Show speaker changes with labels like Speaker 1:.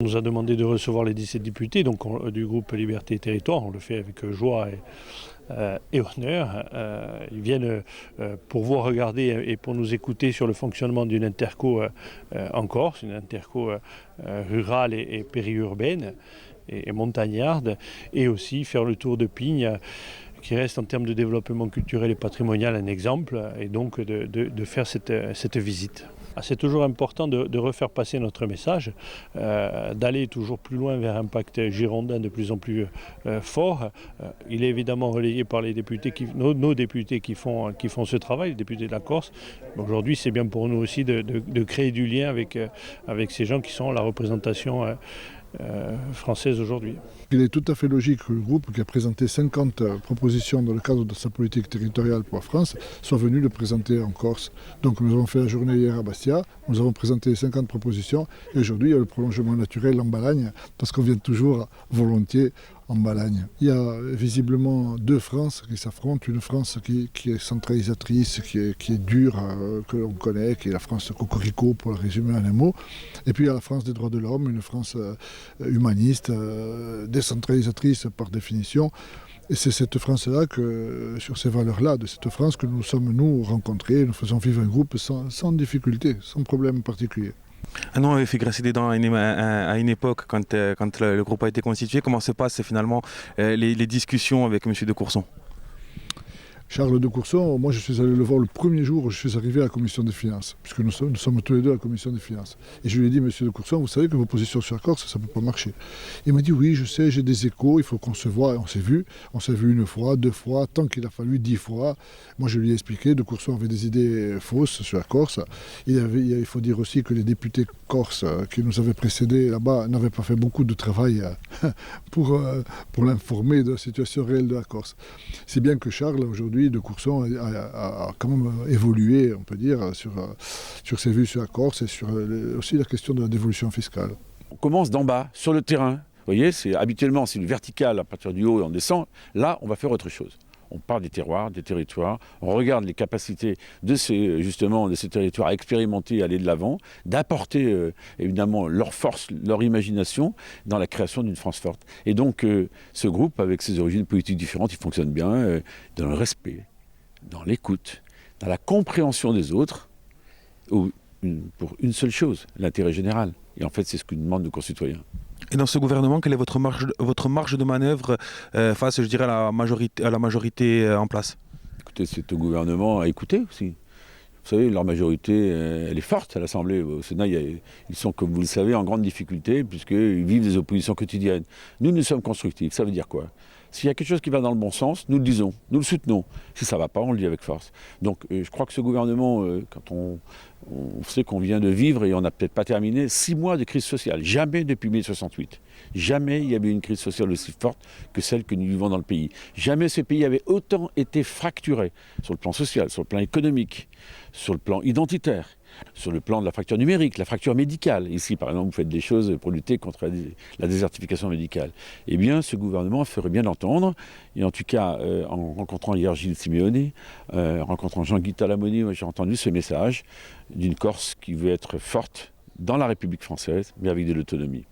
Speaker 1: nous a demandé de recevoir les 17 députés du groupe Liberté et Territoire. On le fait avec joie et honneur. Ils viennent pour vous regarder et pour nous écouter sur le fonctionnement d'une interco en Corse, une interco rurale et périurbaine et montagnarde, et aussi faire le tour de Pignes, qui reste en termes de développement culturel et patrimonial un exemple, et donc de faire cette visite. C'est toujours important de refaire passer notre message, d'aller toujours plus loin vers un pacte girondin de plus en plus fort. Il est évidemment relayé par les députés, nos députés qui font ce travail, les députés de la Corse. Aujourd'hui, c'est bien pour nous aussi de créer du lien avec ces gens qui sont la représentation française aujourd'hui.
Speaker 2: Il est tout à fait logique que le groupe qui a présenté 50 propositions dans le cadre de sa politique territoriale pour la France soit venu le présenter en Corse. Donc nous avons fait la journée hier à Bastia, nous avons présenté 50 propositions et aujourd'hui il y a le prolongement naturel en Balagne parce qu'on vient toujours volontiers en Balagne. Il y a visiblement deux France qui s'affrontent, une France qui est centralisatrice, qui est dure, que l'on connaît, qui est la France cocorico pour le résumer en un mot, et puis il y a la France des droits de l'homme, une France humaniste, décentralisatrice par définition. Et c'est cette France-là, sur ces valeurs-là, de cette France que nous sommes, nous, rencontrés, nous faisons vivre un groupe sans difficulté, sans problème particulier.
Speaker 3: Un nom avait fait grincer des dents à une époque, quand le groupe a été constitué. Comment se passent finalement les discussions avec M. de Courson ?
Speaker 2: Charles de Courson, moi je suis allé le voir le premier jour où je suis arrivé à la commission des finances, puisque nous sommes tous les deux à la commission des finances. Et je lui ai dit, monsieur de Courson, vous savez que vos positions sur la Corse, ça ne peut pas marcher. Il m'a dit, oui, je sais, j'ai des échos, il faut qu'on se voie. Et on s'est vu une fois, 2 fois, tant qu'il a fallu 10 fois. Moi je lui ai expliqué, de Courson avait des idées fausses sur la Corse. Il faut dire aussi que les députés corses qui nous avaient précédés là-bas n'avaient pas fait beaucoup de travail pour l'informer de la situation réelle de la Corse. C'est bien que Charles, aujourd'hui, de Courson a quand même évolué, on peut dire, sur ses vues sur la Corse et sur aussi la question de la dévolution fiscale.
Speaker 4: On commence d'en bas, sur le terrain. Vous voyez, habituellement, c'est une verticale à partir du haut et on descend. Là, on va faire autre chose. On part des terroirs, des territoires, on regarde les capacités de ces territoires à expérimenter, à aller de l'avant, d'apporter évidemment leur force, leur imagination dans la création d'une France forte. Et donc ce groupe, avec ses origines politiques différentes, il fonctionne bien dans le respect, dans l'écoute, dans la compréhension des autres, pour une seule chose, l'intérêt général. Et en fait, c'est ce que nous demandent nos concitoyens.
Speaker 3: Et dans ce gouvernement, quelle est votre marge de manœuvre face, je dirais, à la majorité en place ?
Speaker 4: Écoutez, c'est au gouvernement à écouter aussi. Vous savez, leur majorité, elle est forte à l'Assemblée. Au Sénat, ils sont, comme vous le savez, en grande difficulté puisqu'ils vivent des oppositions quotidiennes. Nous sommes constructifs. Ça veut dire quoi ? S'il y a quelque chose qui va dans le bon sens, nous le disons, nous le soutenons. Si ça ne va pas, on le dit avec force. Donc je crois que ce gouvernement, quand on sait qu'on vient de vivre, et on n'a peut-être pas terminé, 6 mois de crise sociale. Jamais depuis 1968. Jamais il y avait une crise sociale aussi forte que celle que nous vivons dans le pays. Jamais ce pays avait autant été fracturé sur le plan social, sur le plan économique, sur le plan identitaire, sur le plan de la fracture numérique, la fracture médicale. Ici, par exemple, vous faites des choses pour lutter contre la désertification médicale. Eh bien, ce gouvernement ferait bien l'entendre. Et en tout cas, en rencontrant hier Gilles Simeoni, rencontrant Jean-Guy Talamoni, j'ai entendu ce message d'une Corse qui veut être forte dans la République française, mais avec de l'autonomie.